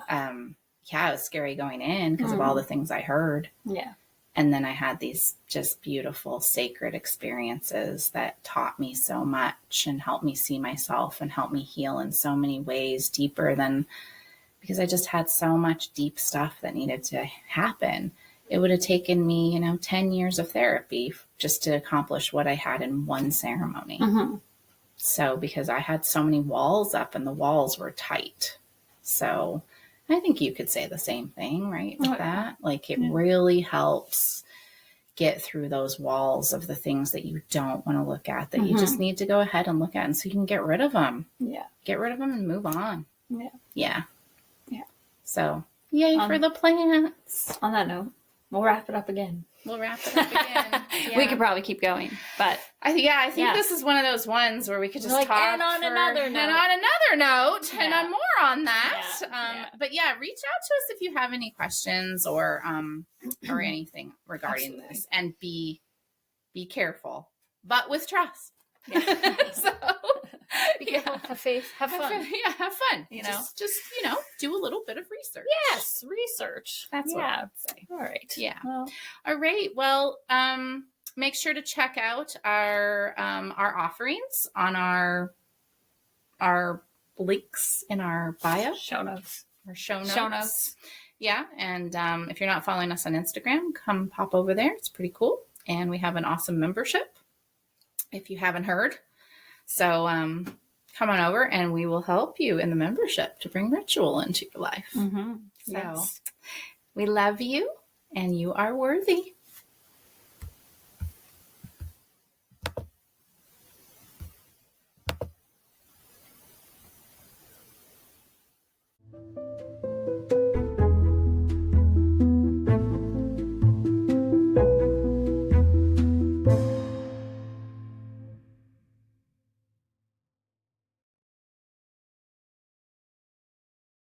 was scary going in because of all the things I heard. Yeah. And then I had these just beautiful sacred experiences that taught me so much and helped me see myself and helped me heal in so many ways deeper than, because I just had so much deep stuff that needed to happen. It would have taken me, 10 years of therapy just to accomplish what I had in one ceremony. Mm-hmm. So because I had so many walls up and the walls were tight. So I think you could say the same thing, right? With that, like it really helps get through those walls of the things that you don't want to look at, that you just need to go ahead and look at, and so you can get rid of them. Yeah. Get rid of them and move on. Yeah. Yeah. Yeah. So yay for the plants. On that note, we'll wrap it up again. Yeah. We could probably keep going, but I think this is one of those ones where we could just talk and on another note, and on more on that. But reach out to us if you have any questions or anything regarding this, and be careful, but with trust. Yeah. Be careful, have faith, have fun. Have fun. Just do a little bit of research. Yes, research. That's what I would say. All right. Yeah. All right. Well, make sure to check out our offerings on our links in our bio. Show notes. Or show notes. Yeah. And if you're not following us on Instagram, come pop over there. It's pretty cool. And we have an awesome membership, if you haven't heard. So come on over and we will help you in the membership to bring ritual into your life. Mm-hmm. So we love you and you are worthy.